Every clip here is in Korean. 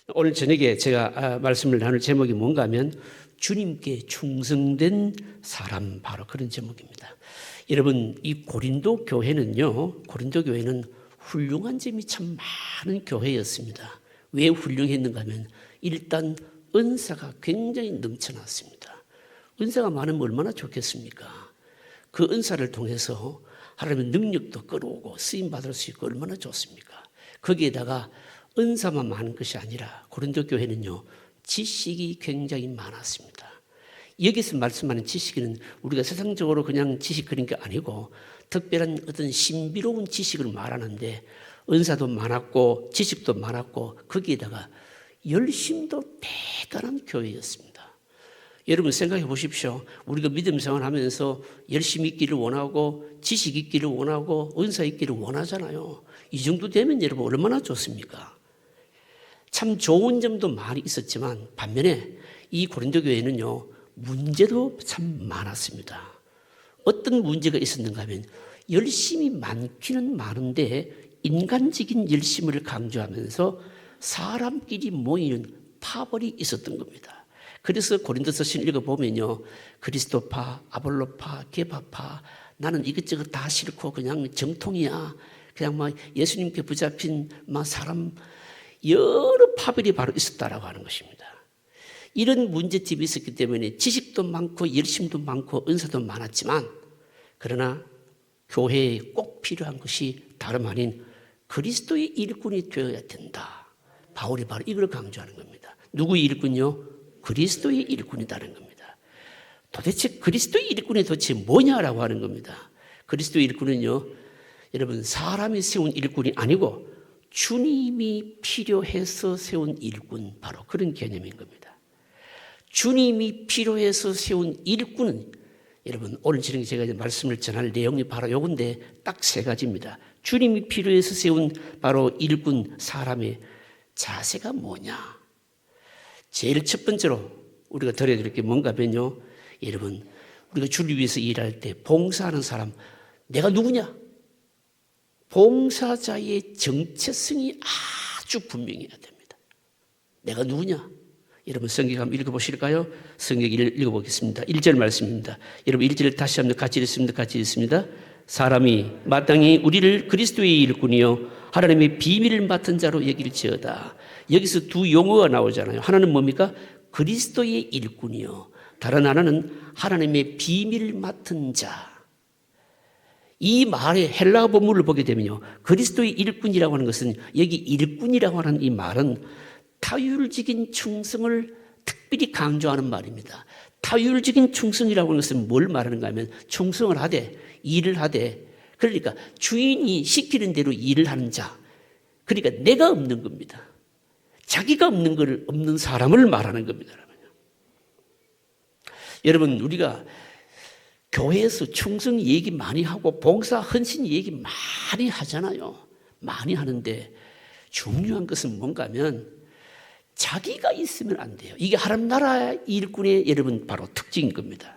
오늘 저녁에 제가 말씀을 나눌 제목이 뭔가 하면 주님께 충성된 사람, 바로 그런 제목입니다. 여러분, 이 고린도 교회는 훌륭한 점이 참 많은 교회였습니다. 왜 훌륭했는가 하면 일단 은사가 굉장히 넘쳐났습니다. 은사가 많으면 얼마나 좋겠습니까? 그 은사를 통해서 하나님의 능력도 끌어오고 쓰임받을 수 있고 얼마나 좋습니까? 거기에다가 은사만 많은 것이 아니라 고린도 교회는요, 지식이 굉장히 많았습니다. 여기서 말씀하는 지식은 우리가 세상적으로 그냥 지식 그런 게 아니고 특별한 어떤 신비로운 지식을 말하는데, 은사도 많았고 지식도 많았고 거기에다가 열심도 대단한 교회였습니다. 여러분 생각해 보십시오. 우리가 믿음 생활하면서 열심히 있기를 원하고 지식 있기를 원하고 은사 있기를 원하잖아요. 이 정도 되면 여러분 얼마나 좋습니까? 참 좋은 점도 많이 있었지만 반면에 이 고린도 교회는요, 문제도 참 많았습니다. 어떤 문제가 있었는가 하면 열심이 많기는 많은데 인간적인 열심을 강조하면서 사람끼리 모이는 파벌이 있었던 겁니다. 그래서 고린도서신 읽어보면요, 그리스도파, 아볼로파, 게바파, 나는 이것저것 다 싫고 그냥 정통이야, 그냥 막 예수님께 붙잡힌 막 사람, 여러 파벌이 바로 있었다라고 하는 것입니다. 이런 문제점이 있었기 때문에 지식도 많고 열심도 많고 은사도 많았지만, 그러나 교회에 꼭 필요한 것이 다름 아닌 그리스도의 일꾼이 되어야 된다. 바울이 바로 이걸 강조하는 겁니다. 누구의 일꾼이요? 그리스도의 일꾼이라는 겁니다. 도대체 그리스도의 일꾼이 도대체 뭐냐라고 하는 겁니다. 그리스도의 일꾼은요, 여러분 사람이 세운 일꾼이 아니고 주님이 필요해서 세운 일꾼, 바로 그런 개념인 겁니다. 주님이 필요해서 세운 일꾼은, 여러분 오늘 저녁에 제가 말씀을 전할 내용이 바로 요건데 딱 세 가지입니다. 주님이 필요해서 세운 바로 일꾼 사람의 자세가 뭐냐? 제일 첫 번째로 우리가 들어야 될 게 뭔가 하면요, 여러분 우리가 주를 위해서 일할 때 봉사하는 사람, 내가 누구냐? 봉사자의 정체성이 아주 분명해야 됩니다. 내가 누구냐? 여러분 성경 한번 읽어보실까요? 성경 읽어보겠습니다. 1절 말씀입니다. 여러분 1절 다시 한번 같이 읽습니다. 사람이 마땅히 우리를 그리스도의 일꾼이요 하나님의 비밀을 맡은 자로 여길지어다. 여기서 두 용어가 나오잖아요. 하나는 뭡니까? 그리스도의 일꾼이요, 다른 하나는 하나님의 비밀을 맡은 자. 이 말의 헬라어 본문을 보게 되면요, 그리스도의 일꾼이라고 하는 것은, 여기 일꾼이라고 하는 이 말은 타율적인 충성을 특별히 강조하는 말입니다. 타율적인 충성이라고 하는 것은 뭘 말하는가 하면 충성을 하되, 일을 하되, 그러니까 주인이 시키는 대로 일을 하는 자, 그러니까 내가 없는 겁니다. 자기가 없는 사람을 말하는 겁니다. 여러분 우리가 교회에서 충성 얘기 많이 하고 봉사 헌신 얘기 많이 하잖아요. 많이 하는데 중요한 것은 뭔가 하면 자기가 있으면 안 돼요. 이게 하나님 나라 일꾼의 여러분 바로 특징인 겁니다.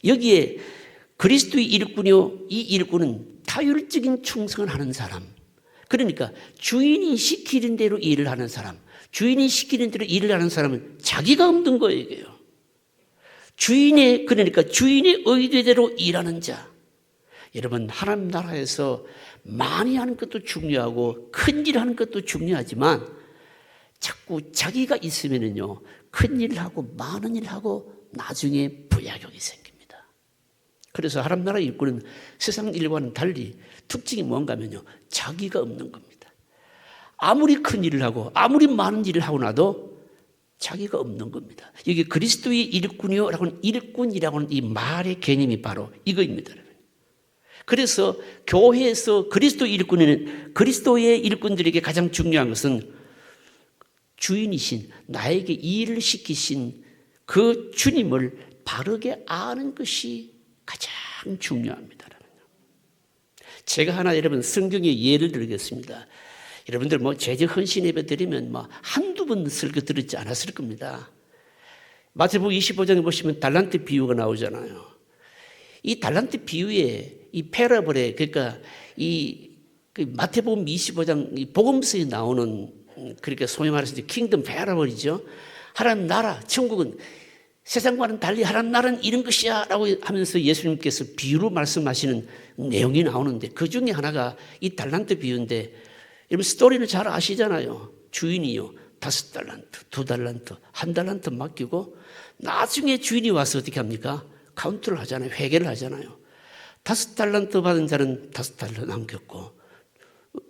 여기에 그리스도의 일꾼이요, 이 일꾼은 타율적인 충성을 하는 사람, 그러니까 주인이 시키는 대로 일을 하는 사람, 주인이 시키는 대로 일을 하는 사람은 자기가 없는 거예요. 이게요. 그러니까 주인의 의도대로 일하는 자. 여러분 하나님 나라에서 많이 하는 것도 중요하고 큰 일 하는 것도 중요하지만 자꾸 자기가 있으면은요, 큰 일을 하고 많은 일을 하고 나중에 부야욕이 생깁니다. 그래서 하나님 나라 일꾼은 세상 일과는 달리 특징이 뭔가 하면요, 자기가 없는 겁니다. 아무리 큰 일을 하고 아무리 많은 일을 하고 나도 자기가 없는 겁니다. 여기 그리스도의 일꾼이요라고 하는 일꾼이라고 하는 이 말의 개념이 바로 이거입니다. 그래서 교회에서 그리스도의 일꾼들에게 가장 중요한 것은 주인이신, 나에게 일을 시키신 그 주님을 바르게 아는 것이 가장 중요합니다. 제가 하나 여러분 성경의 예를 들겠습니다. 여러분들 제적 헌신 예배 드리면 한두 번 설교 들었지 않았을 겁니다. 마태복음 25장에 보시면 달란트 비유가 나오잖아요. 이 달란트 비유에 이 패러블에, 그러니까 이 마태복음 25장 이 복음서에 나오는 그렇게 소위 말해서 킹덤 패러블이죠. 하나님 나라, 천국은 세상과는 달리 하나님 나라는 이런 것이야 라고 하면서 예수님께서 비유로 말씀하시는 내용이 나오는데 그 중에 하나가 이 달란트 비유인데 여러분 스토리를 잘 아시잖아요. 주인이요 5달란트, 2달란트, 1달란트 맡기고 나중에 주인이 와서 어떻게 합니까? 카운트를 하잖아요. 회계를 하잖아요. 5달란트 받은 자는 5달란트 남겼고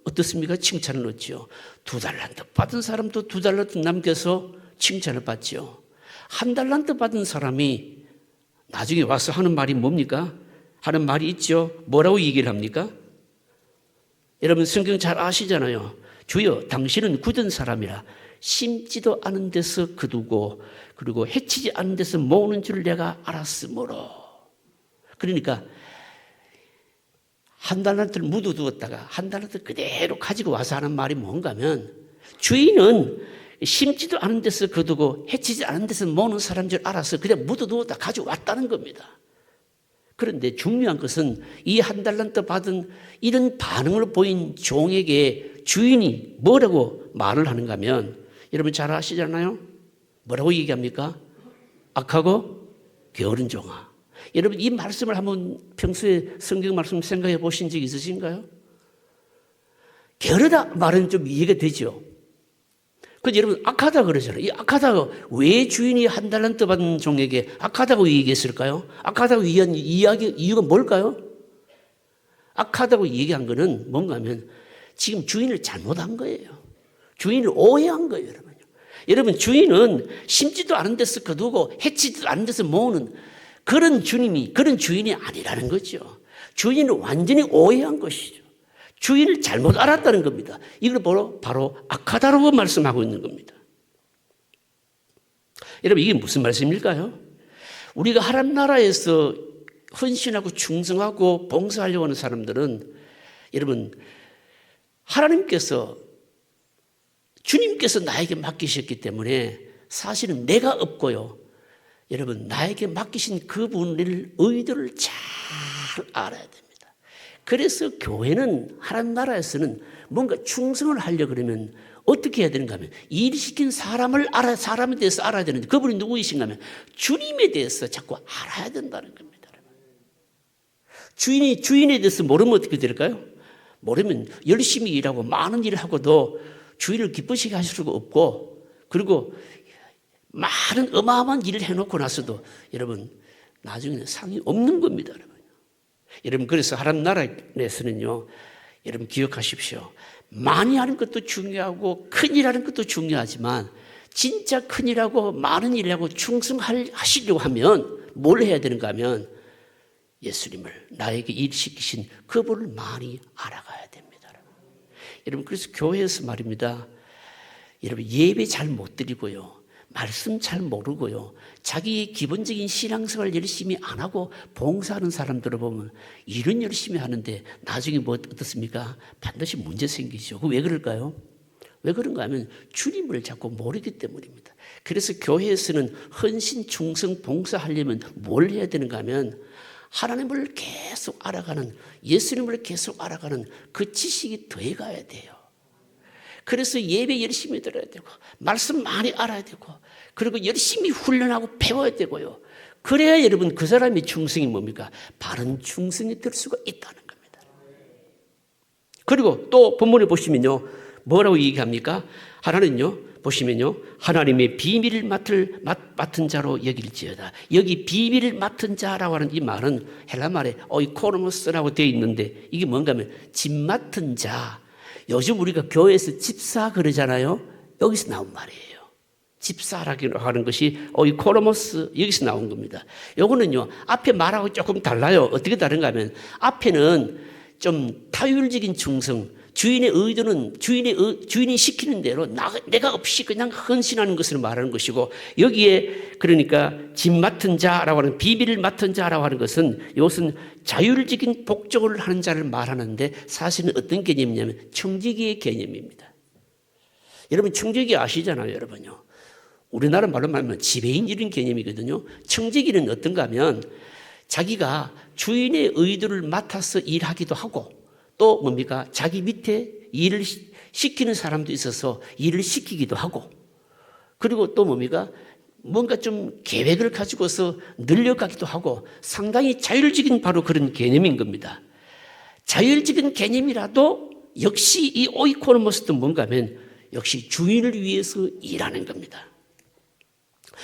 어떻습니까? 칭찬을 얻죠. 2달란트 받은 사람도 2달란트 남겨서 칭찬을 받죠. 1달란트 받은 사람이 나중에 와서 하는 말이 뭡니까? 하는 말이 있죠. 뭐라고 얘기를 합니까? 여러분 성경 잘 아시잖아요. 주여 당신은 굳은 사람이라 심지도 않은 데서 거두고 그리고 해치지 않은 데서 모으는 줄 내가 알았으므로. 그러니까 1달란트를 묻어두었다가 1달란트 그대로 가지고 와서 하는 말이 뭔가 하면 주인은 심지도 않은 데서 거두고 해치지 않은 데서 모으는 사람인 줄 알아서 그냥 묻어두었다 가져왔다는 겁니다. 그런데 중요한 것은 이 1달란트 받은 이런 반응을 보인 종에게 주인이 뭐라고 말을 하는가 하면 여러분 잘 아시잖아요. 뭐라고 얘기합니까? 악하고 게으른 종아. 여러분 이 말씀을 한번 평소에 성경 말씀 생각해 보신 적 있으신가요? 게으르다 말은 좀 이해가 되죠. 근데 여러분 악하다 그러잖아요. 이 악하다가 왜 주인이 1달란트 받은 종에게 악하다고 얘기했을까요? 악하다고 얘기한 이유가 뭘까요? 악하다고 얘기한 거는 뭔가 하면 지금 주인을 잘못한 거예요. 주인을 오해한 거예요, 여러분. 여러분 주인은 심지도 않은 데서 거두고 해치지도 않은 데서 모으는 그런 주인이 아니라는 거죠. 주인을 완전히 오해한 것이죠. 주인을 잘못 알았다는 겁니다. 이걸 바로 악하다라고 말씀하고 있는 겁니다. 여러분 이게 무슨 말씀일까요? 우리가 하나님 나라에서 헌신하고 충성하고 봉사하려고 하는 사람들은 여러분 주님께서 나에게 맡기셨기 때문에 사실은 내가 없고요. 여러분 나에게 맡기신 그분의 의도를 잘 알아야 됩니다. 그래서 교회는 하나님 나라에서는 뭔가 충성을 하려고 그러면 어떻게 해야 되는가 하면 일시킨 사람에 대해서 알아야 되는데 그분이 누구이신가 하면 주님에 대해서 자꾸 알아야 된다는 겁니다. 주인에 대해서 모르면 어떻게 될까요? 모르면 열심히 일하고 많은 일을 하고도 주인을 기쁘시게 하실 수가 없고 그리고 많은 어마어마한 일을 해놓고 나서도 여러분 나중에는 상이 없는 겁니다. 여러분 그래서 하나님 나라에서는요 여러분 기억하십시오. 많이 하는 것도 중요하고 큰일 하는 것도 중요하지만 진짜 큰일하고 많은 일을 하고 충성하시려고 하면 뭘 해야 되는가 하면 예수님을 나에게 일시키신 그분을 많이 알아가야 됩니다. 여러분 그래서 교회에서 말입니다. 여러분 예배 잘 못 드리고요. 말씀 잘 모르고요. 자기의 기본적인 신앙생활 열심히 안 하고 봉사하는 사람들을 보면 일은 열심히 하는데 나중에 뭐 어떻습니까? 반드시 문제 생기죠. 왜 그럴까요? 왜 그런가 하면 주님을 자꾸 모르기 때문입니다. 그래서 교회에서는 헌신, 충성, 봉사하려면 뭘 해야 되는가 하면 하나님을 계속 알아가는 예수님을 계속 알아가는 그 지식이 더해가야 돼요. 그래서 예배 열심히 들어야 되고 말씀 많이 알아야 되고 그리고 열심히 훈련하고 배워야 되고요. 그래야 여러분 그 사람의 충성이 뭡니까? 바른 충성이 될 수가 있다는 겁니다. 그리고 또 본문에 보시면요. 뭐라고 얘기합니까? 하나는요. 보시면요. 하나님의 비밀을 맡은 자로 여길지어다. 여기 비밀을 맡은 자라고 하는 이 말은 헬라 말에 오이코노모스라고 되어 있는데 이게 뭔가 하면 집 맡은 자. 요즘 우리가 교회에서 집사 그러잖아요. 여기서 나온 말이에요. 집사라고 하는 것이 오이코노모스 여기서 나온 겁니다. 요거는요. 앞에 말하고 조금 달라요. 어떻게 다른가 하면 앞에는 좀 타율적인 충성 주인의 의도는 주인이 시키는 대로 내가 없이 그냥 헌신하는 것을 말하는 것이고 여기에 그러니까 집 맡은 자라고 하는 비밀을 맡은 자라고 하는 것은 이것은 자율적인 복종을 하는 자를 말하는데 사실은 어떤 개념이냐면 청지기의 개념입니다. 여러분 청지기 아시잖아요, 여러분요. 우리나라 말로 말하면 지배인 이런 개념이거든요. 청지기는 어떤가 하면 자기가 주인의 의도를 맡아서 일하기도 하고 또 뭡니까? 자기 밑에 일을 시키는 사람도 있어서 일을 시키기도 하고, 그리고 또 뭡니까? 뭔가 좀 계획을 가지고서 늘려가기도 하고, 상당히 자율적인 바로 그런 개념인 겁니다. 자율적인 개념이라도 역시 이 오이코노모스도 뭔가 하면 역시 주인을 위해서 일하는 겁니다.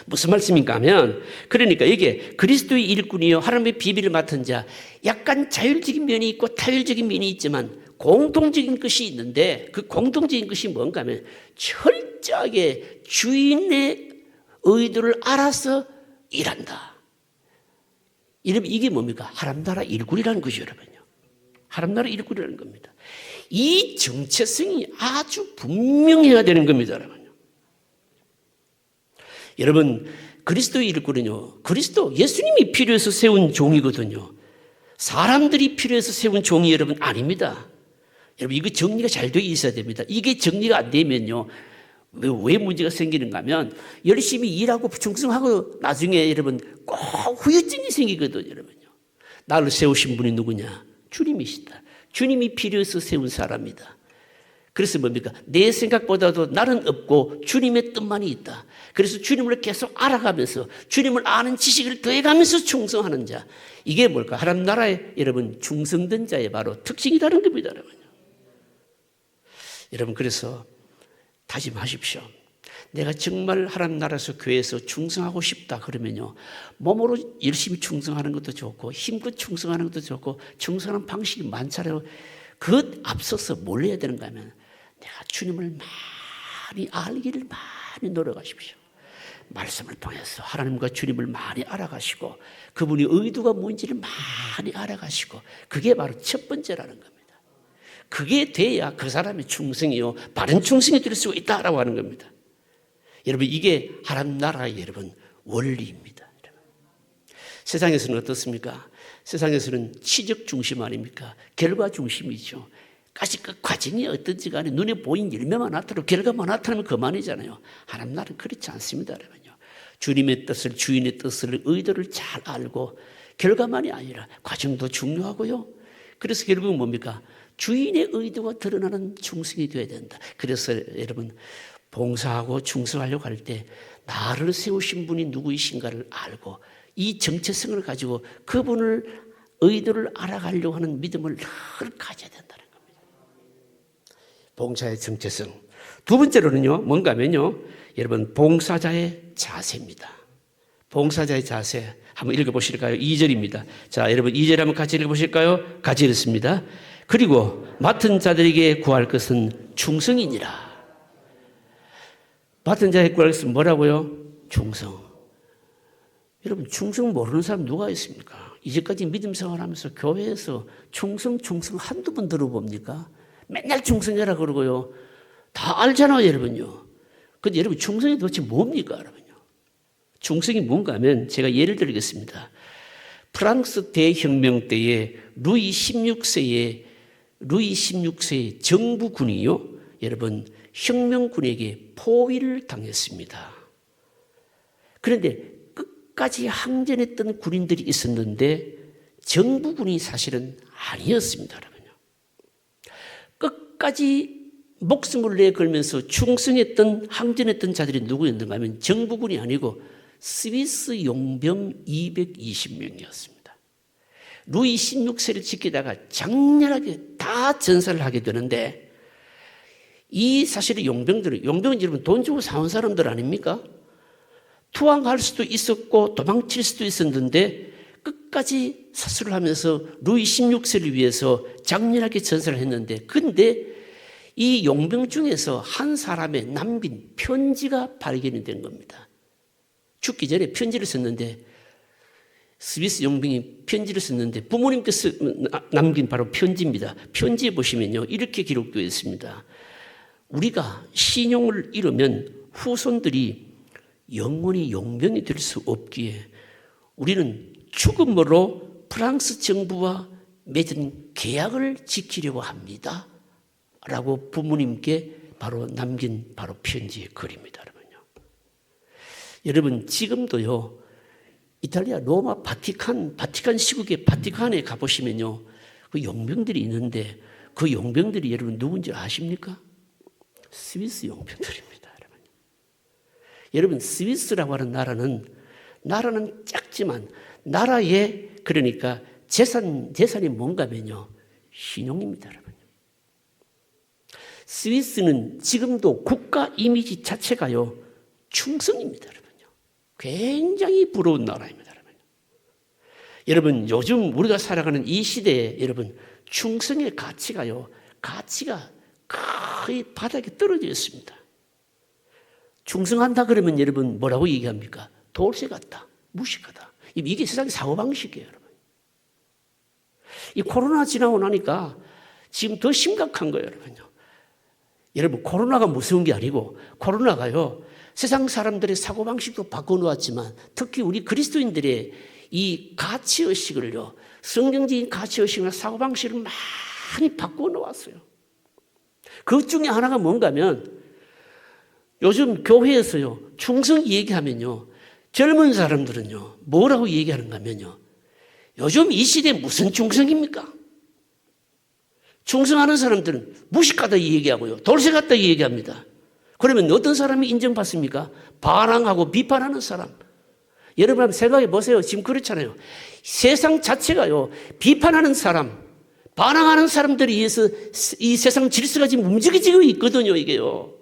무슨 말씀인가 하면, 그러니까 이게 그리스도의 일꾼이요 하나님의 비밀을 맡은 자, 약간 자율적인 면이 있고 타율적인 면이 있지만 공통적인 것이 있는데, 그 공통적인 것이 뭔가 하면 철저하게 주인의 의도를 알아서 일한다. 이러면 이게 뭡니까? 하나님나라 일꾼이라는 것이죠, 여러분요. 하나님나라 일꾼이라는 겁니다. 이 정체성이 아주 분명해야 되는 겁니다, 여러분. 여러분, 그리스도의 일꾼은요, 그리스도 예수님이 필요해서 세운 종이거든요. 사람들이 필요해서 세운 종이 여러분 아닙니다. 여러분, 이거 정리가 잘 되어 있어야 됩니다. 이게 정리가 안 되면요, 왜 문제가 생기는가 하면 열심히 일하고 충성하고 나중에 여러분 꼭 후유증이 생기거든요, 여러분요. 나를 세우신 분이 누구냐? 주님이시다. 주님이 필요해서 세운 사람이다. 그래서 뭡니까? 내 생각보다도 나는 없고 주님의 뜻만이 있다. 그래서 주님을 계속 알아가면서 주님을 아는 지식을 더해가면서 충성하는 자. 이게 뭘까? 하나님 나라에 여러분 충성된 자의 바로 특징이라는 겁니다, 여러분. 여러분, 그래서 다짐하십시오. 내가 정말 하나님 나라에서 교회에서 충성하고 싶다 그러면요, 몸으로 열심히 충성하는 것도 좋고 힘껏 충성하는 것도 좋고 충성하는 방식이 많잖아요. 그 앞서서 뭘 해야 되는가 하면 내가 주님을 많이 알기를 많이 노력하십시오. 말씀을 통해서 하나님과 주님을 많이 알아가시고 그분의 의도가 뭔지를 많이 알아가시고, 그게 바로 첫 번째라는 겁니다. 그게 돼야 그 사람의 충성이요 바른 충성이 될 수 있다라고 하는 겁니다. 여러분, 이게 하나님 나라의 여러분 원리입니다. 여러분. 세상에서는 어떻습니까? 세상에서는 치적 중심 아닙니까? 결과 중심이죠. 까짓 그 과정이 어떤지 간에 눈에 보인 열매만 나타나고 결과만 나타나면 그만이잖아요. 하나님 나라는 그렇지 않습니다, 여러분요. 주님의 뜻을, 주인의 뜻을, 의도를 잘 알고 결과만이 아니라 과정도 중요하고요. 그래서 결국은 뭡니까? 주인의 의도가 드러나는 충성이 되어야 된다. 그래서 여러분, 봉사하고 충성하려고 할 때 나를 세우신 분이 누구이신가를 알고 이 정체성을 가지고 그분을 의도를 알아가려고 하는 믿음을 늘 가져야 된다는 겁니다. 봉사의 정체성. 두 번째로는요, 뭔가 하면요, 여러분, 봉사자의 자세입니다. 봉사자의 자세. 한번 읽어보실까요? 2절입니다. 자, 여러분 2절 한번 같이 읽어보실까요? 같이 읽습니다. 그리고 맡은 자들에게 구할 것은 충성이니라. 맡은 자에게 구할 것은 뭐라고요? 충성. 여러분, 충성 모르는 사람 누가 있습니까? 이제까지 믿음 생활하면서 교회에서 충성 한두 번 들어봅니까? 맨날 충성해라 그러고요. 다 알잖아요, 여러분요. 근데 여러분, 충성이 도대체 뭡니까, 여러분요? 충성이 뭔가 하면 제가 예를 들겠습니다. 프랑스 대혁명 때에 루이 16세의 정부군이요, 여러분, 혁명군에게 포위를 당했습니다. 그런데 끝까지 항전했던 군인들이 있었는데 정부군이 사실은 아니었습니다, 여러분요. 끝까지 목숨을 내걸면서 충성했던, 항전했던 자들이 누구였는가 하면 정부군이 아니고 스위스 용병 220명이었습니다. 루이 16세를 지키다가 장렬하게 다 전사를 하게 되는데, 이 사실의 용병은 여러분 돈 주고 사온 사람들 아닙니까? 투항할 수도 있었고 도망칠 수도 있었는데 끝까지 사수를 하면서 루이 16세를 위해서 장렬하게 전사를 했는데, 근데 이 용병 중에서 한 사람의 남긴 편지가 발견이 된 겁니다. 죽기 전에 편지를 썼는데, 스위스 용병이 편지를 썼는데 부모님께서 남긴 바로 편지입니다. 편지에 보시면요, 이렇게 기록되어 있습니다. 우리가 신용을 잃으면 후손들이 영원히 용병이 될 수 없기에 우리는 죽음으로 프랑스 정부와 맺은 계약을 지키려고 합니다. 라고 부모님께 바로 남긴 바로 편지의 글입니다. 여러분, 지금도요, 이탈리아 로마 바티칸 시국의 바티칸에 가보시면요, 그 용병들이 있는데 그 용병들이 여러분 누군지 아십니까? 스위스 용편들입니다. 여러분, 스위스라고 하는 나라는 작지만 나라의 그러니까 재산이 뭔가면요, 신용입니다, 여러분. 스위스는 지금도 국가 이미지 자체가요, 충성입니다, 여러분요. 굉장히 부러운 나라입니다, 여러분. 여러분, 요즘 우리가 살아가는 이 시대에 여러분, 충성의 가치가 거의 바닥에 떨어져 있습니다. 충성한다 그러면 여러분 뭐라고 얘기합니까? 돌쇠 같다, 무식하다. 이게 세상의 사고방식이에요, 여러분. 이 코로나 지나고 나니까 지금 더 심각한 거예요, 여러분요. 여러분, 코로나가 무서운 게 아니고 코로나가요, 세상 사람들의 사고방식도 바꿔놓았지만 특히 우리 그리스도인들의 이 가치의식을요, 성경적인 가치의식이나 사고방식을 많이 바꿔놓았어요. 그 중에 하나가 뭔가 하면 요즘 교회에서요, 충성 얘기하면요, 젊은 사람들은요, 뭐라고 얘기하는가 하면요, 요즘 이 시대에 무슨 충성입니까? 충성하는 사람들은 무식하다 얘기하고요, 돌쇠 같다 얘기합니다. 그러면 어떤 사람이 인정받습니까? 반항하고 비판하는 사람. 여러분 한번 생각해 보세요. 지금 그렇잖아요. 세상 자체가요, 비판하는 사람, 반항하는 사람들에 의해서 이 세상 질서가 지금 움직이고 있거든요, 이게요.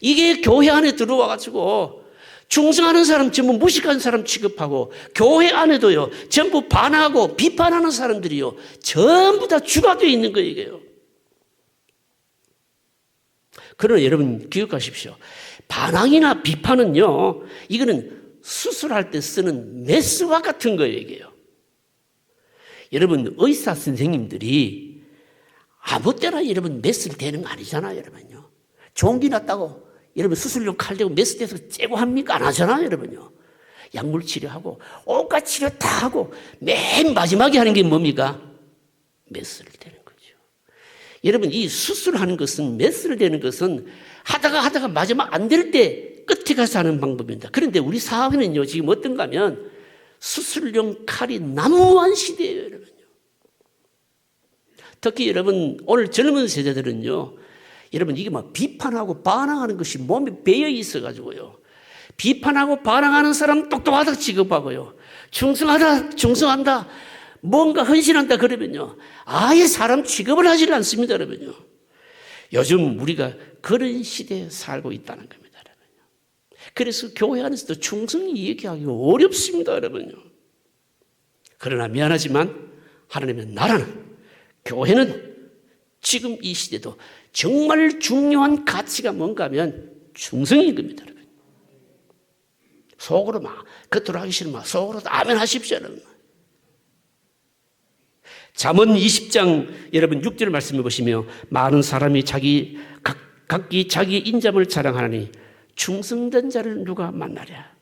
이게 교회 안에 들어와가지고 충성하는 사람 전부 무식한 사람 취급하고 교회 안에도요, 전부 반항하고 비판하는 사람들이요, 전부 다 주가 되어 있는 거예요, 이게요. 그러나 여러분 기억하십시오. 반항이나 비판은요, 이거는 수술할 때 쓰는 메스와 같은 거예요, 이게요. 여러분, 의사 선생님들이 아무 때나 여러분 메스를 대는 거 아니잖아요, 여러분요. 종기 났다고 여러분 수술용 칼 대고 메스 대서 째고 합니까? 안 하잖아요, 여러분요. 약물 치료하고 온갖 치료 다 하고 맨 마지막에 하는 게 뭡니까? 메스를 대는 거죠. 여러분, 이 수술하는 것은, 메스를 대는 것은 하다가 마지막 안 될 때 끝에 가서 하는 방법입니다. 그런데 우리 사회는요, 지금 어떤가 하면 수술용 칼이 난무한 시대예요, 여러분요. 특히 여러분, 오늘 젊은 세대들은요, 여러분, 이게 막 비판하고 반항하는 것이 몸에 배어 있어가지고요, 비판하고 반항하는 사람 똑똑하다 취급하고요, 충성한다, 뭔가 헌신한다 그러면요, 아예 사람 취급을 하지 않습니다, 여러분요. 요즘 우리가 그런 시대에 살고 있다는 겁니다, 여러분요. 그래서 교회 안에서도 충성이 얘기하기가 어렵습니다, 여러분요. 그러나 미안하지만 하나님의 나라는, 교회는 지금 이 시대도 정말 중요한 가치가 뭔가 하면 충성인 겁니다, 여러분. 속으로 막, 겉으로 하기 싫으면 속으로 아멘 하십시오, 여러분. 잠언 20장 여러분 6절 말씀해 보시며, 많은 사람이 각기 자기의 인자함을 자랑하나니 충성된 자를 누가 만나랴.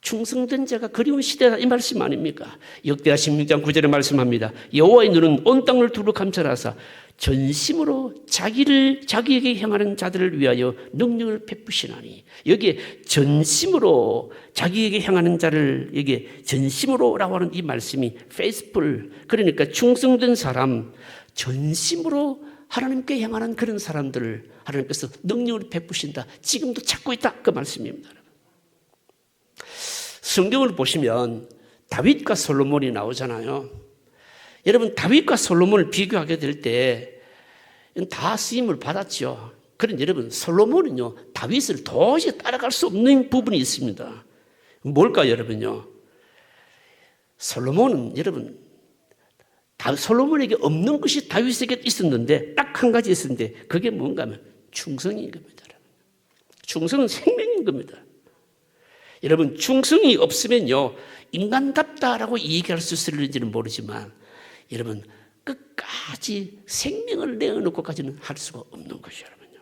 충성된 자가 그리운 시대다, 이 말씀 아닙니까? 역대하 16장 9절에 말씀합니다. 여호와의 눈은 온 땅을 두루 감찰하사 전심으로 자기에게 향하는 자들을 위하여 능력을 베푸시나니, 여기에 전심으로 자기에게 향하는 자를, 여기에 전심으로라고 하는 이 말씀이 faithful, 그러니까 충성된 사람, 전심으로 하나님께 향하는 그런 사람들을 하나님께서 능력을 베푸신다, 지금도 찾고 있다, 그 말씀입니다. 성경을 보시면 다윗과 솔로몬이 나오잖아요. 여러분, 다윗과 솔로몬을 비교하게 될 때 다 쓰임을 받았죠. 그런데 여러분, 솔로몬은요, 다윗을 도저히 따라갈 수 없는 부분이 있습니다. 뭘까요, 여러분요? 솔로몬은 여러분, 솔로몬에게 없는 것이 다윗에게 있었는데, 딱 한 가지 있었는데, 그게 뭔가 하면 충성인 겁니다. 충성은 생명인 겁니다. 여러분, 충성이 없으면요, 인간답다라고 얘기할 수 있을지는 모르지만, 여러분, 끝까지 생명을 내어놓고까지는 할 수가 없는 것이죠, 여러분요.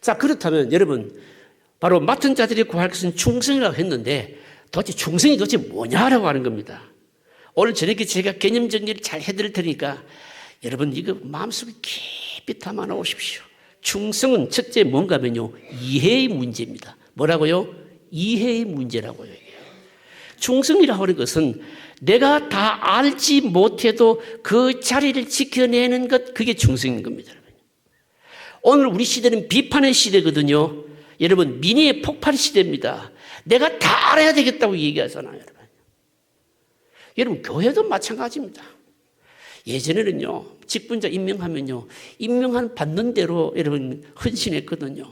자, 그렇다면 여러분, 바로 맡은 자들이 구할 것은 충성이라고 했는데, 도대체 충성이 도대체 뭐냐라고 하는 겁니다. 오늘 저녁에 제가 개념 정리를 잘 해드릴 테니까 여러분, 이거 마음속에 깊이 담아 놓으십시오. 충성은 첫째 뭔가 하면요, 이해의 문제입니다. 뭐라고요? 이해의 문제라고요. 충성이라고 하는 것은 내가 다 알지 못해도 그 자리를 지켜내는 것, 그게 충성인 겁니다. 오늘 우리 시대는 비판의 시대거든요. 여러분, 민의의 폭발 시대입니다. 내가 다 알아야 되겠다고 얘기하잖아요. 여러분, 교회도 마찬가지입니다. 예전에는요, 직분자 임명하면요, 임명한 받는 대로 여러분 헌신했거든요.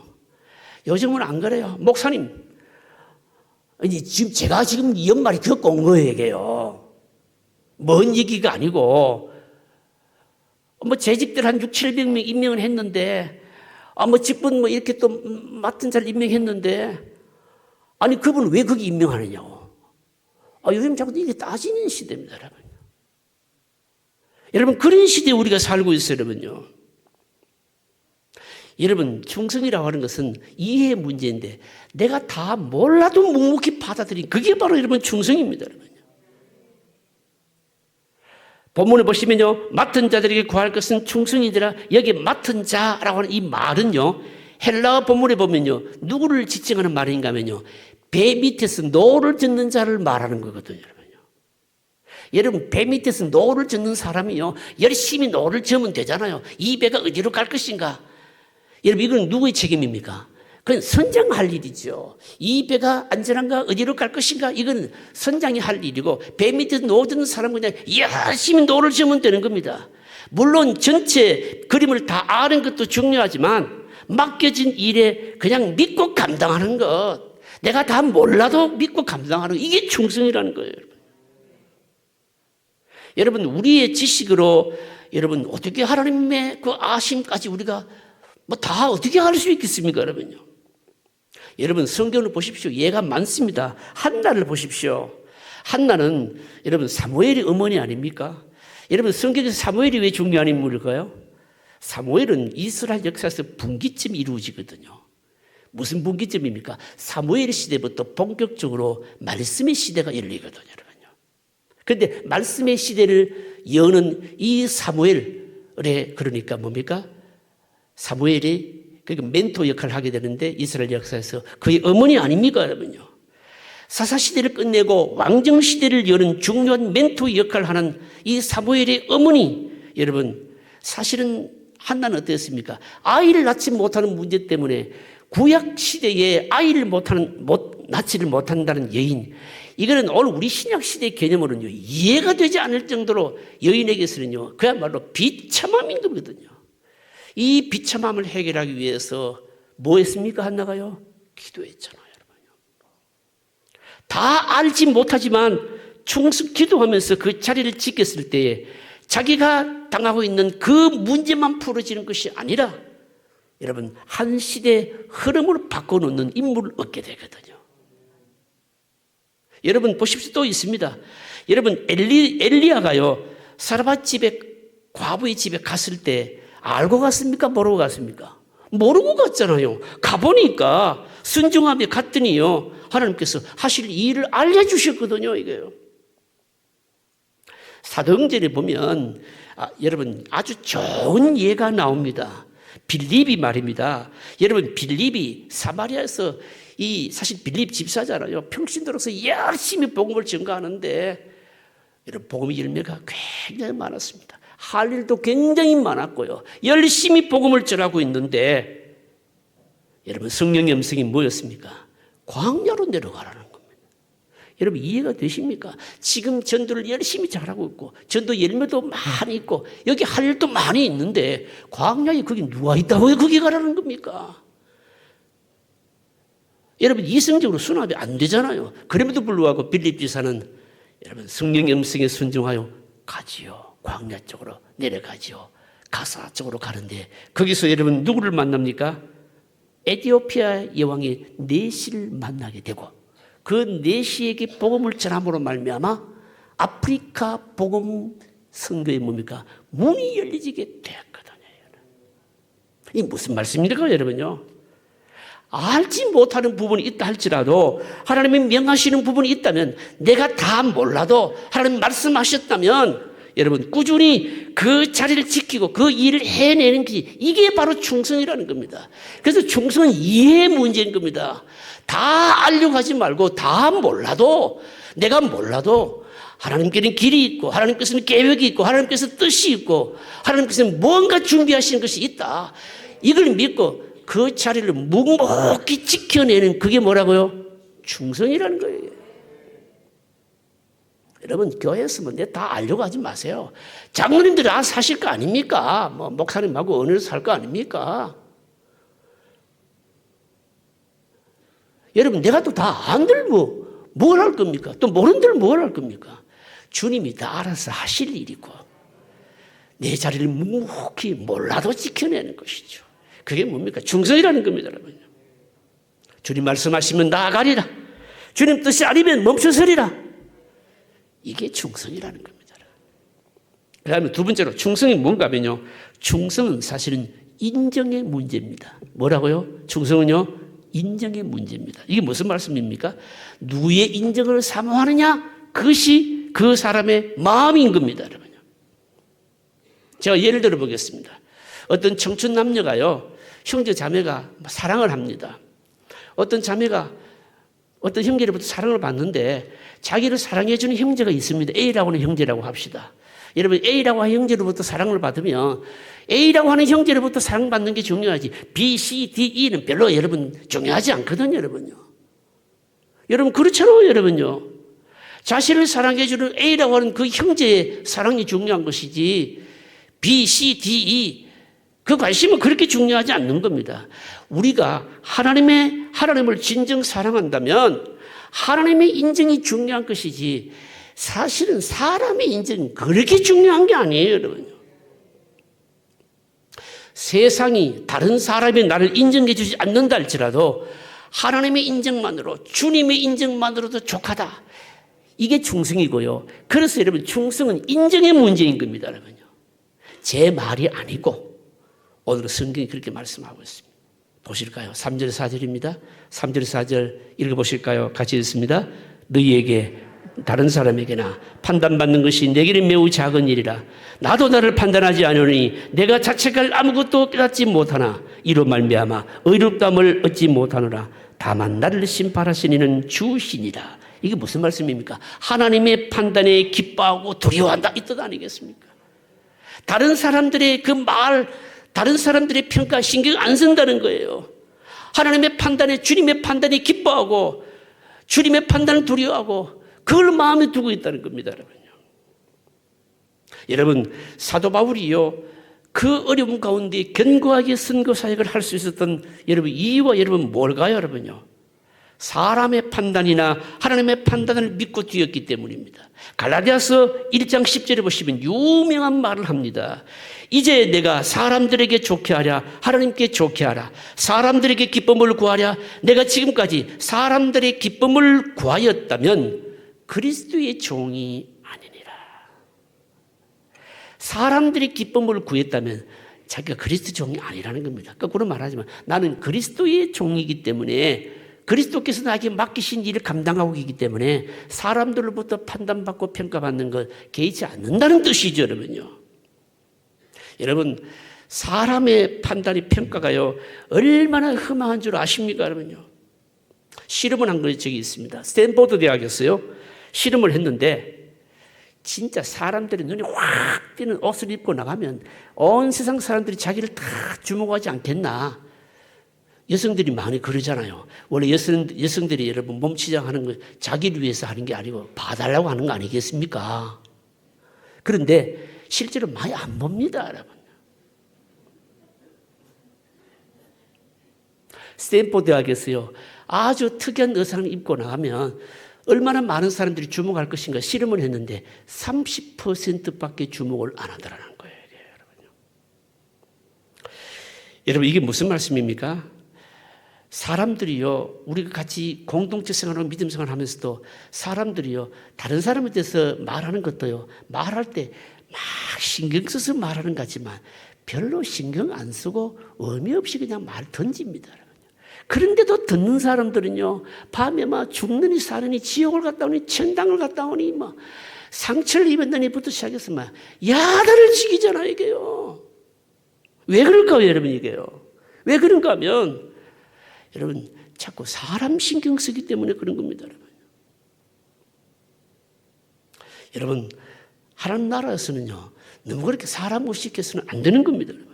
요즘은 안 그래요. 목사님, 아니, 제가 지금 이 연말에 겪고 온 거예요, 이게요. 먼 얘기가 아니고, 뭐 재직들 한 600~700명 임명을 했는데, 뭐 직분 이렇게 또 맡은 자를 임명했는데, 아니, 그분은 왜 거기 임명하느냐고. 요즘 자꾸 이게 따지는 시대입니다, 여러분. 여러분, 그런 시대에 우리가 살고 있어요, 여러분요. 여러분, 충성이라고 하는 것은 이해의 문제인데, 내가 다 몰라도 묵묵히 받아들인 그게 바로 여러분 충성입니다, 여러분. 본문을 보시면요, 맡은 자들에게 구할 것은 충성이더라. 여기 맡은 자라고 하는 이 말은요, 헬라어 본문에 보면요, 누구를 지칭하는 말인가 하면요, 배 밑에서 노를 젓는 자를 말하는 거거든요, 여러분요. 여러분, 배 밑에서 노를 젓는 사람이요, 열심히 노를 저으면 되잖아요. 이 배가 어디로 갈 것인가? 여러분, 이건 누구의 책임입니까? 그건 선장할 일이죠. 이 배가 안전한가, 어디로 갈 것인가, 이건 선장이 할 일이고, 배 밑에서 노 젓는 사람은 그냥 열심히 노를 저으면 되는 겁니다. 물론 전체 그림을 다 아는 것도 중요하지만, 맡겨진 일에 그냥 믿고 감당하는 것, 내가 다 몰라도 믿고 감당하는 것, 이게 충성이라는 거예요. 여러분, 우리의 지식으로 여러분 어떻게 하나님의 그 아심까지 우리가 뭐 다 어떻게 할 수 있겠습니까, 여러분요? 여러분, 성경을 보십시오. 예가 많습니다. 한나를 보십시오. 한나는 여러분 사무엘의 어머니 아닙니까? 여러분, 성경에서 사무엘이 왜 중요한 인물일까요? 사무엘은 이스라엘 역사에서 분기점이 이루어지거든요. 무슨 분기점입니까? 사무엘 시대부터 본격적으로 말씀의 시대가 열리거든요, 여러분요. 그런데 말씀의 시대를 여는 이 사무엘의, 그러니까 뭡니까? 사무엘이 그러니까 멘토 역할을 하게 되는데, 이스라엘 역사에서 그의 어머니 아닙니까, 여러분요? 사사시대를 끝내고 왕정시대를 여는 중요한 멘토 역할을 하는 이 사무엘의 어머니, 여러분, 사실은 한나는 어땠습니까? 아이를 낳지 못하는 문제 때문에 구약시대에 아이를 낳지를 못한다는 여인, 이거는 오늘 우리 신약시대의 개념으로는요, 이해가 되지 않을 정도로 여인에게서는요, 그야말로 비참함인 거거든요. 이 비참함을 해결하기 위해서 뭐 했습니까, 한나가요? 기도했잖아요, 여러분요. 다 알지 못하지만 충성 기도하면서 그 자리를 지켰을 때에 자기가 당하고 있는 그 문제만 풀어지는 것이 아니라 여러분, 한 시대의 흐름을 바꿔놓는 인물을 얻게 되거든요. 여러분, 보십시오. 또 있습니다. 여러분, 엘리야가요, 사르밧 집에, 과부의 집에 갔을 때 알고 갔습니까? 모르고 갔습니까? 모르고 갔잖아요. 가보니까 순종하며 갔더니요, 하나님께서 하실 일을 알려주셨거든요, 이게요. 사도행전에 보면 여러분 아주 좋은 예가 나옵니다. 빌립이 말입니다. 여러분, 빌립이 사마리아에서 사실 빌립 집사잖아요. 평신도로서 열심히 복음을 전가하는데 여러분, 복음의 열매가 굉장히 많았습니다. 할 일도 굉장히 많았고요. 열심히 복음을 전하고 있는데 여러분, 성령의 음성이 뭐였습니까? 광야로 내려가라는 겁니다. 여러분, 이해가 되십니까? 지금 전도를 열심히 잘하고 있고 전도 열매도 많이 있고 여기 할 일도 많이 있는데 광야에 거기 누가 있다고 왜 거기 가라는 겁니까? 여러분, 이성적으로 수납이 안 되잖아요. 그럼에도 불구하고 빌립 지사는 여러분, 성령의 음성에 순종하여 가지요. 광야 쪽으로 내려가지요. 가사 쪽으로 가는데 거기서 여러분 누구를 만납니까? 에티오피아 여왕의 네시를 만나게 되고 그 네시에게 복음을 전함으로 말미암아 아프리카 복음 선교에 뭡니까? 문이 열리게 되었거든요. 이 무슨 말씀입니까, 여러분요? 알지 못하는 부분이 있다 할지라도 하나님이 명하시는 부분이 있다면 내가 다 몰라도 하나님 말씀하셨다면 여러분 꾸준히 그 자리를 지키고 그 일을 해내는 게 이게 바로 충성이라는 겁니다. 그래서 충성은 이해의 문제인 겁니다. 다 알려고 하지 말고 다 몰라도 내가 몰라도 하나님께는 길이 있고 하나님께서는 계획이 있고 하나님께서 뜻이 있고 하나님께서는 무언가 준비하시는 것이 있다. 이걸 믿고 그 자리를 묵묵히 지켜내는 그게 뭐라고요? 충성이라는 거예요. 여러분, 교회에서 뭐 내 다 알려고 하지 마세요. 장로님들이 사실 거 아닙니까? 뭐 목사님하고 은혜로 살 거 아닙니까? 여러분, 내가 또 다 안들 뭘 할 겁니까? 또 모른들 뭘 할 겁니까? 주님이 다 알아서 하실 일이고 내 자리를 묵묵히 몰라도 지켜내는 것이죠. 그게 뭡니까? 충성이라는 겁니다, 여러분. 주님 말씀하시면 나아가리라. 주님 뜻이 아니면 멈춰서리라. 이게 충성이라는 겁니다. 그 다음에 두 번째로 충성이 뭔가 하면요. 충성은 사실은 인정의 문제입니다. 뭐라고요? 충성은요? 인정의 문제입니다. 이게 무슨 말씀입니까? 누구의 인정을 사모하느냐? 그것이 그 사람의 마음인 겁니다, 여러분. 제가 예를 들어 보겠습니다. 어떤 청춘 남녀가요, 형제 자매가 사랑을 합니다. 어떤 자매가 어떤 형제로부터 사랑을 받는데 자기를 사랑해주는 형제가 있습니다. A라고 하는 형제라고 합시다. 여러분, A라고 하는 형제로부터 사랑을 받으면 A라고 하는 형제로부터 사랑받는 게 중요하지 B, C, D, E는 별로 여러분 중요하지 않거든요, 여러분요. 여러분, 그렇잖아요, 여러분요. 자신을 사랑해주는 A라고 하는 그 형제의 사랑이 중요한 것이지 B, C, D, E 그 관심은 그렇게 중요하지 않는 겁니다. 우리가 하나님을 진정 사랑한다면 하나님의 인정이 중요한 것이지 사실은 사람의 인정은 그렇게 중요한 게 아니에요, 여러분. 세상이 다른 사람이 나를 인정해 주지 않는다 할지라도 하나님의 인정만으로, 주님의 인정만으로도 족하다. 이게 충성이고요. 그래서 여러분, 충성은 인정의 문제인 겁니다, 여러분요. 제 말이 아니고 오늘 성경이 그렇게 말씀하고 있습니다. 보실까요? 3절 4절입니다. 3절 4절 읽어보실까요? 같이 읽습니다. 너희에게 다른 사람에게나 판단받는 것이 내게는 매우 작은 일이라. 나도 나를 판단하지 않으니 내가 자책할 아무것도 깨닫지 못하나 이로 말미암아 의롭다함을 얻지 못하노라. 다만 나를 심판하신 이는 주시니라. 이게 무슨 말씀입니까? 하나님의 판단에 기뻐하고 두려워한다 이 뜻 아니겠습니까? 다른 사람들의 그 말, 다른 사람들의 평가 신경 안 쓴다는 거예요. 하나님의 판단에, 주님의 판단에 기뻐하고 주님의 판단을 두려워하고 그걸 마음에 두고 있다는 겁니다, 여러분요. 여러분, 사도 바울이요, 그 어려움 가운데 견고하게 선교 사역을 할 수 있었던 여러분 이유가 여러분 뭘까요, 여러분요? 사람의 판단이나 하나님의 판단을 믿고 뛰었기 때문입니다. 갈라디아서 1장 10절에 보시면 유명한 말을 합니다. 이제 내가 사람들에게 좋게 하랴 하나님께 좋게 하라. 사람들에게 기쁨을 구하랴. 내가 지금까지 사람들의 기쁨을 구하였다면 그리스도의 종이 아니니라. 사람들의 기쁨을 구했다면 자기가 그리스도 종이 아니라는 겁니다. 거꾸로 말하지만 나는 그리스도의 종이기 때문에 그리스도께서 나에게 맡기신 일을 감당하고 있기 때문에 사람들로부터 판단받고 평가받는 것 개의치 않는다는 뜻이죠, 여러분요. 여러분, 사람의 판단이 평가가요 얼마나 흠한 줄 아십니까, 여러분요? 실험을 한 적이 있습니다. 스탠포드 대학에서요 실험을 했는데 진짜 사람들이 눈이 확 띄는 옷을 입고 나가면 온 세상 사람들이 자기를 다 주목하지 않겠나. 여성들이 많이 그러잖아요. 원래 여성들이 여러분 몸치장하는 거 자기를 위해서 하는 게 아니고 봐달라고 하는 거 아니겠습니까? 그런데 실제로 많이 안 봅니다, 여러분. 스탠포드 대학에서요 아주 특이한 의상을 입고 나가면 얼마나 많은 사람들이 주목할 것인가 실험을 했는데 30%밖에 주목을 안 하더라는 거예요, 여러분요. 여러분, 이게 무슨 말씀입니까? 사람들이요, 우리가 같이 공동체 생활하고 믿음 생활을 하면서도 사람들이요, 다른 사람에 대해서 말하는 것도요, 말할 때 막 신경 써서 말하는 것 같지만 별로 신경 안 쓰고 의미 없이 그냥 말 던집니다. 그런데도 듣는 사람들은요, 밤에 막 죽느니 사느니 지옥을 갔다 오니 천당을 갔다 오니 막 상처를 입었느니부터 시작해서 막 야단을 치기잖아요, 이게요. 왜 그럴까요, 여러분, 이게요? 왜 그런가 하면 여러분, 자꾸 사람 신경 쓰기 때문에 그런 겁니다, 여러분. 여러분, 하나님 나라에서는요, 너무 그렇게 사람 의식해서는 안 되는 겁니다, 여러분.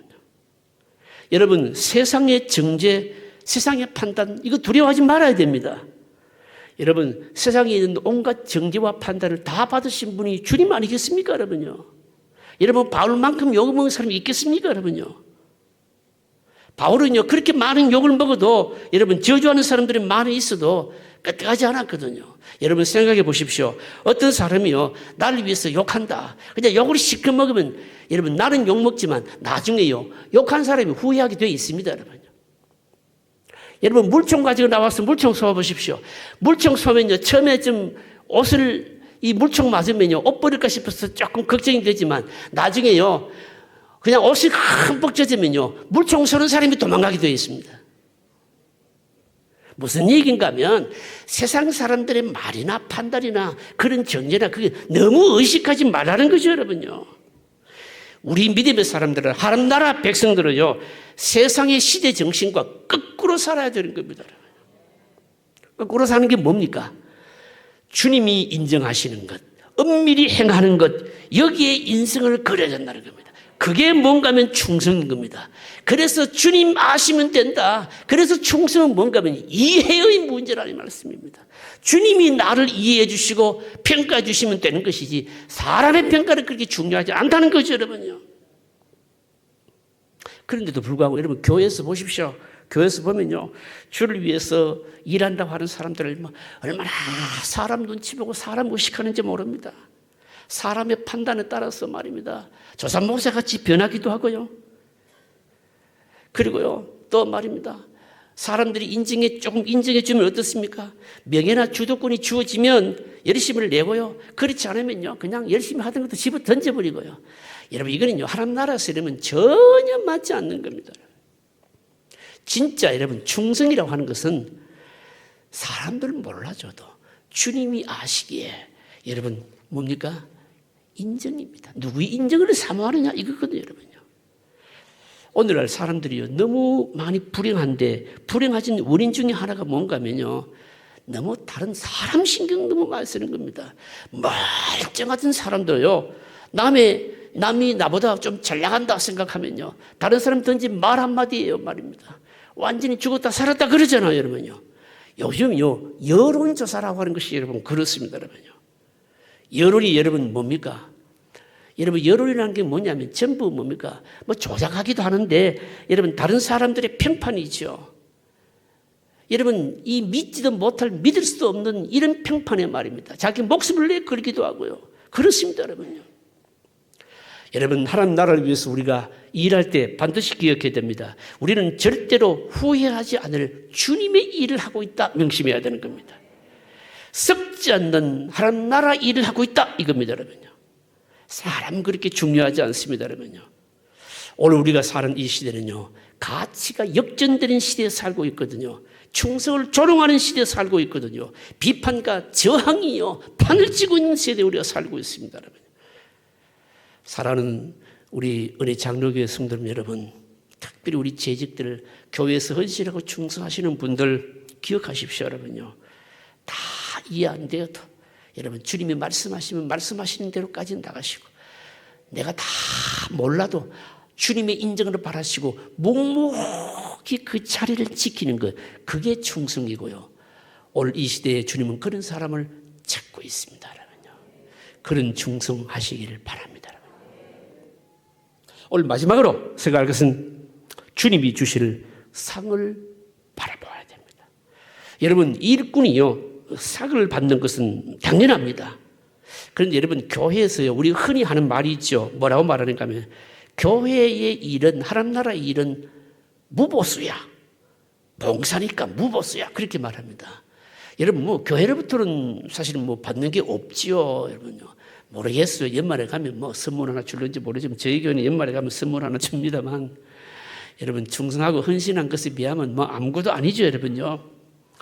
여러분, 세상의 정죄, 세상의 판단, 이거 두려워하지 말아야 됩니다. 여러분, 세상에 있는 온갖 정죄와 판단을 다 받으신 분이 주님 아니겠습니까, 여러분요? 여러분, 바울만큼 욕을 먹은 사람이 있겠습니까, 여러분요? 바울은요, 그렇게 많은 욕을 먹어도 여러분, 저주하는 사람들이 많이 있어도 끝까지 않았거든요. 여러분, 생각해 보십시오. 어떤 사람이요, 나를 위해서 욕한다. 그냥 욕을 시켜 먹으면, 여러분, 나는 욕 먹지만 나중에요, 욕한 사람이 후회하게 되어 있습니다, 여러분. 여러분, 물총 가지고 나와서 물총 쏘아 보십시오. 물총 쏘면요, 처음에 좀 옷을, 이 물총 맞으면요, 옷 버릴까 싶어서 조금 걱정이 되지만, 나중에요, 그냥 옷이 흠뻑 젖으면요, 물총 쏘는 사람이 도망가게 되어 있습니다. 무슨 얘기인가 하면 세상 사람들의 말이나 판단이나 그런 정죄나 그게 너무 의식하지 말라는 거죠, 여러분요. 우리 믿음의 사람들은, 하나님 나라 백성들은요, 세상의 시대 정신과 거꾸로 살아야 되는 겁니다. 거꾸로 사는 게 뭡니까? 주님이 인정하시는 것, 엄밀히 행하는 것, 여기에 인생을 그려야 된다는 겁니다. 그게 뭔가 하면 충성인 겁니다. 그래서 주님 아시면 된다. 그래서 충성은 뭔가 하면 이해의 문제라는 말씀입니다. 주님이 나를 이해해 주시고 평가해 주시면 되는 것이지 사람의 평가는 그렇게 중요하지 않다는 거죠, 여러분요. 그런데도 불구하고 여러분, 교회에서 보십시오. 교회에서 보면요, 주를 위해서 일한다고 하는 사람들을 얼마나 사람 눈치 보고 사람 의식하는지 모릅니다. 사람의 판단에 따라서 말입니다, 조산 모세같이 변하기도 하고요. 그리고요, 또 말입니다, 사람들이 조금 인정해 주면 어떻습니까? 명예나 주도권이 주어지면 열심을 내고요. 그렇지 않으면요, 그냥 열심히 하던 것도 집어 던져버리고요. 여러분, 이거는요, 하나님 나라에서 이러면 전혀 맞지 않는 겁니다. 진짜 여러분, 충성이라고 하는 것은 사람들은 몰라줘도 주님이 아시기에 여러분, 뭡니까? 인정입니다. 누구의 인정을 사모하느냐, 이거거든요, 여러분요. 오늘날 사람들이요, 너무 많이 불행한데, 불행해진 원인 중에 하나가 뭔가 하면요, 너무 다른 사람 신경 너무 많이 쓰는 겁니다. 멀쩡하던 사람도요, 남이 나보다 좀 잘 나간다 생각하면요, 다른 사람 던진 말 한마디예요, 말입니다. 완전히 죽었다 살았다 그러잖아요, 여러분요. 요즘요, 여론조사라고 하는 것이 여러분 그렇습니다, 여러분요. 여론이 여러분 뭡니까? 여러분, 여론이라는 게 뭐냐면 전부 뭡니까? 조작하기도 하는데 여러분, 다른 사람들의 평판이죠. 여러분, 이 믿지도 못할, 믿을 수도 없는 이런 평판의 말입니다. 자기 목숨을 내 걸기도 하고요. 그렇습니다, 여러분요. 여러분, 하나님 나라를 위해서 우리가 일할 때 반드시 기억해야 됩니다. 우리는 절대로 후회하지 않을 주님의 일을 하고 있다 명심해야 되는 겁니다. 썩지 않는 하나님 나라 일을 하고 있다 이겁니다, 여러분요. 사람 그렇게 중요하지 않습니다, 여러분요. 오늘 우리가 사는 이 시대는요, 가치가 역전되는 시대에 살고 있거든요. 충성을 조롱하는 시대에 살고 있거든요. 비판과 저항이요, 판을 찌고 있는 시대에 우리가 살고 있습니다, 여러분. 사랑하는 우리 은혜 장로교회 성도님 여러분, 특별히 우리 재직들, 교회에서 헌신하고 충성하시는 분들 기억하십시오, 여러분요. 다 이해 안 돼도 여러분, 주님이 말씀하시면 말씀하시는 대로까지 나가시고, 내가 다 몰라도 주님의 인정을 바라시고 묵묵히 그 자리를 지키는 것, 그게 충성이고요. 오늘 이 시대에 주님은 그런 사람을 찾고 있습니다, 여러분요. 그런 충성하시기를 바랍니다. 오늘 마지막으로 생각할 것은 주님이 주실 상을 바라봐야 됩니다. 여러분, 일꾼이요, 상을 받는 것은 당연합니다. 그런데 여러분, 교회에서요, 우리 흔히 하는 말이 있죠. 뭐라고 말하는가 하면, 교회의 일은, 하나님 나라의 일은 무보수야. 봉사니까 무보수야. 그렇게 말합니다. 여러분, 교회로부터는 사실은 받는 게 없지요, 여러분요. 모르겠어요. 연말에 가면 선물 하나 줄는지 모르지만 저희 교회는 연말에 가면 선물 하나 줍니다만, 여러분, 충성하고 헌신한 것에 비하면 아무것도 아니죠, 여러분요.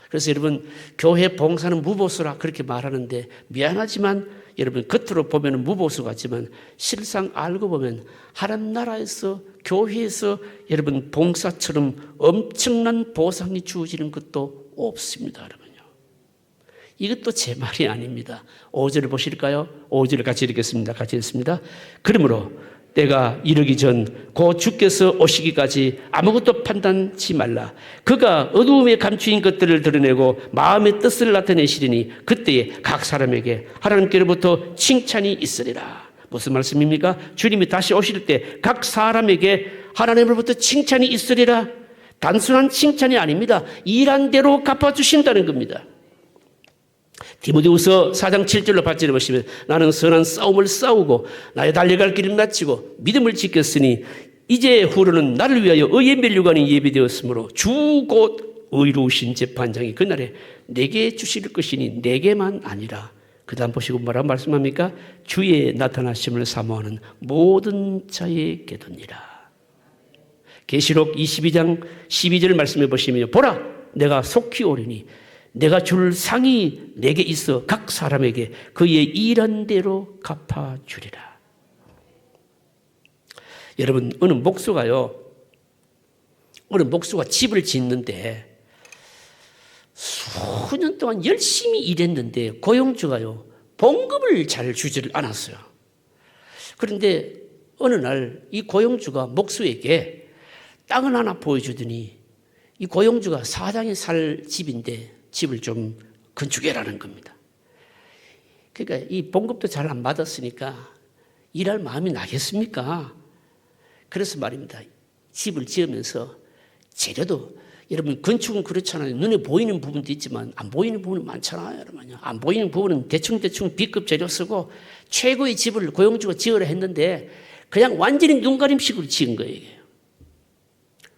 그래서 여러분, 교회 봉사는 무보수라 그렇게 말하는데, 미안하지만 여러분, 겉으로 보면 무보수 같지만 실상 알고 보면 하나님 나라에서, 교회에서 여러분 봉사처럼 엄청난 보상이 주어지는 것도 없습니다, 여러분요. 이것도 제 말이 아닙니다. 5절을 보실까요? 5절을 같이 읽겠습니다. 같이 읽습니다. 그러므로 때가 이르기 전 곧 주께서 오시기까지 아무것도 판단치 말라. 그가 어두움에 감추인 것들을 드러내고 마음의 뜻을 나타내시리니 그때에 각 사람에게 하나님께로부터 칭찬이 있으리라. 무슨 말씀입니까? 주님이 다시 오실 때 각 사람에게 하나님으로부터 칭찬이 있으리라. 단순한 칭찬이 아닙니다. 일한 대로 갚아주신다는 겁니다. 디모데후서 4장 7절로 8절을 보시면 나는 선한 싸움을 싸우고 나의 달려갈 길을 마치고 믿음을 지켰으니 이제 후로는 나를 위하여 의의 면류관이 예비되었으므로 주 곧 의로우신 재판장이 그날에 내게 주실 것이니 내게만 아니라 그 다음 보시고 뭐라고 말씀합니까? 주의 나타나심을 사모하는 모든 자에게도니라. 계시록 22장 12절 말씀해 보시면 보라 내가 속히 오리니 내가 줄 상이 내게 있어 각 사람에게 그의 일한 대로 갚아주리라. 여러분 어느 목수가 집을 짓는데 수년 동안 열심히 일했는데 고용주가요 봉급을 잘 주지를 않았어요. 그런데 어느 날 이 고용주가 목수에게 땅을 하나 보여주더니 이 고용주가 사장이 살 집인데 집을 좀 건축해라는 겁니다. 그러니까 이 봉급도 잘 안 받았으니까 일할 마음이 나겠습니까? 그래서 말입니다. 집을 지으면서 재료도 여러분 건축은 그렇잖아요. 눈에 보이는 부분도 있지만 안 보이는 부분이 많잖아요. 여러분요. 안 보이는 부분은 대충 B급 재료 쓰고 최고의 집을 고용주가 지으려 했는데 그냥 완전히 눈가림식으로 지은 거예요.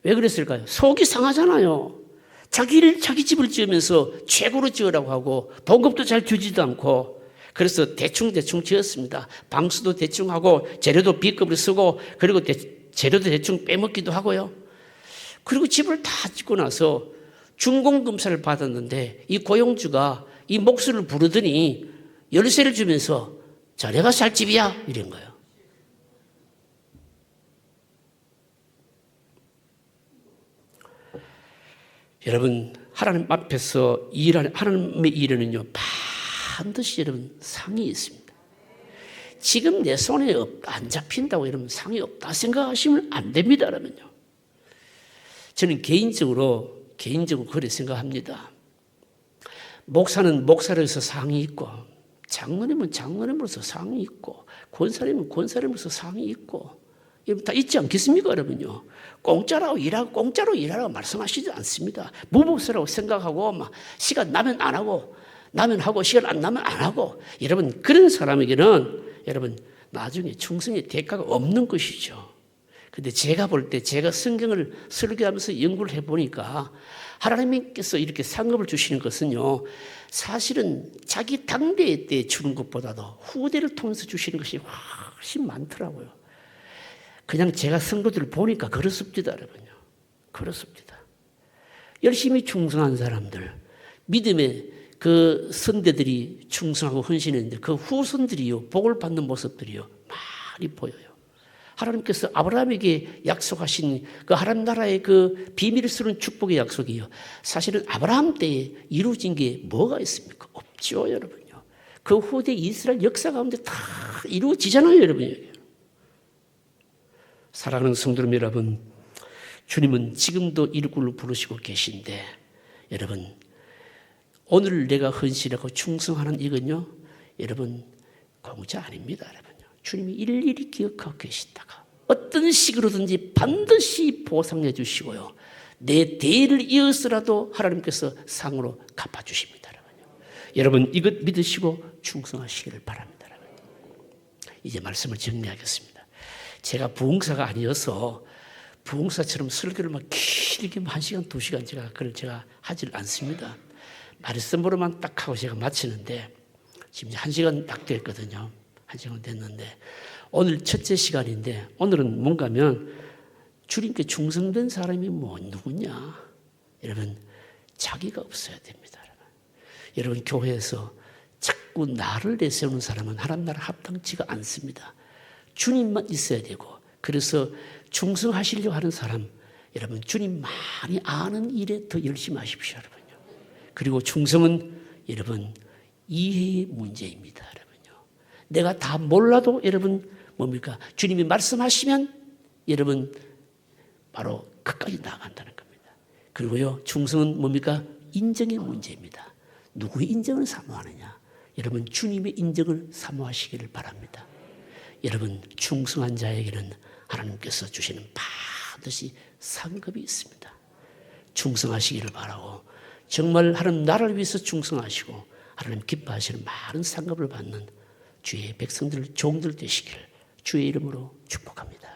왜 그랬을까요? 속이 상하잖아요. 자기 집을 지으면서 최고로 지으라고 하고 봉급도 잘 주지도 않고 그래서 대충 지었습니다. 방수도 대충 하고 재료도 B급으로 쓰고 그리고 재료도 대충 빼먹기도 하고요. 그리고 집을 다 짓고 나서 준공검사를 받았는데 이 고용주가 이 목수를 부르더니 열쇠를 주면서 자 내가 살 집이야 이런 거예요. 여러분 하나님 앞에서 하나님의 일에는요 반드시 여러분 상이 있습니다. 지금 내 손에 안 잡힌다고 여러분 상이 없다 생각하시면 안 됩니다. 그러면요. 저는 개인적으로 그렇게 생각합니다. 목사는 목사로서 상이 있고 장로님은 장로님으로서 상이 있고 권사님은 권사님으로서 상이 있고 여러분 다 있지 않겠습니까? 여러분요. 공짜로 일하라고 말씀하시지 않습니다. 무복수라고 생각하고 막 시간 나면 안 하고 나면 하고 시간 안 나면 안 하고 여러분 그런 사람에게는 여러분 나중에 충성의 대가가 없는 것이죠. 근데 제가 볼 때 제가 성경을 설교하면서 연구를 해보니까 하나님께서 이렇게 상급을 주시는 것은요 사실은 자기 당대 때 주는 것보다도 후대를 통해서 주시는 것이 훨씬 많더라고요. 그냥 제가 성도들을 보니까 그렇습니다, 여러분요. 그렇습니다. 열심히 충성한 사람들, 믿음의 그 선대들이 충성하고 헌신했는데 그 후손들이요, 복을 받는 모습들이요, 많이 보여요. 하나님께서 아브라함에게 약속하신 그 하나님 나라의 그 비밀을 쓰는 축복의 약속이요. 사실은 아브라함 때에 이루어진 게 뭐가 있습니까? 없죠, 여러분요. 그 후대 이스라엘 역사 가운데 다 이루어지잖아요, 여러분요. 사랑하는 성도님 여러분, 주님은 지금도 일꾼을 부르시고 계신데 여러분 오늘 내가 헌신하고 충성하는 이건요 여러분 공짜 아닙니다. 여러분요. 주님이 일일이 기억하고 계시다가 어떤 식으로든지 반드시 보상해 주시고요. 내 대를 이어서라도 하나님께서 상으로 갚아주십니다. 여러분 이것 믿으시고 충성하시기를 바랍니다. 이제 말씀을 정리하겠습니다. 제가 부흥사가 아니어서 부흥사처럼 설교를 막 길게 1시간, 2시간 제가 하질 않습니다. 말씀으로만 딱 하고 제가 마치는데 지금 1시간 딱 됐거든요. 1시간 됐는데 오늘 첫째 시간인데 오늘은 뭔가 하면 주님께 충성된 사람이 누구냐? 여러분 자기가 없어야 됩니다. 여러분 교회에서 자꾸 나를 내세우는 사람은 하나님 나라 합당치가 않습니다. 주님만 있어야 되고 그래서 충성하시려고 하는 사람 여러분 주님 많이 아는 일에 더 열심히 하십시오. 여러분요. 그리고 충성은 여러분 이해의 문제입니다. 여러분요. 내가 다 몰라도 여러분 뭡니까? 주님이 말씀하시면 여러분 바로 끝까지 나아간다는 겁니다. 그리고요, 충성은 뭡니까? 인정의 문제입니다. 누구의 인정을 사모하느냐? 여러분 주님의 인정을 사모하시기를 바랍니다. 여러분 충성한 자에게는 하나님께서 주시는 반드시 상급이 있습니다. 충성하시기를 바라고, 정말 하나님 나라를 위해서 충성하시고 하나님 기뻐하시는 많은 상급을 받는 주의 백성들, 종들 되시기를 주의 이름으로 축복합니다.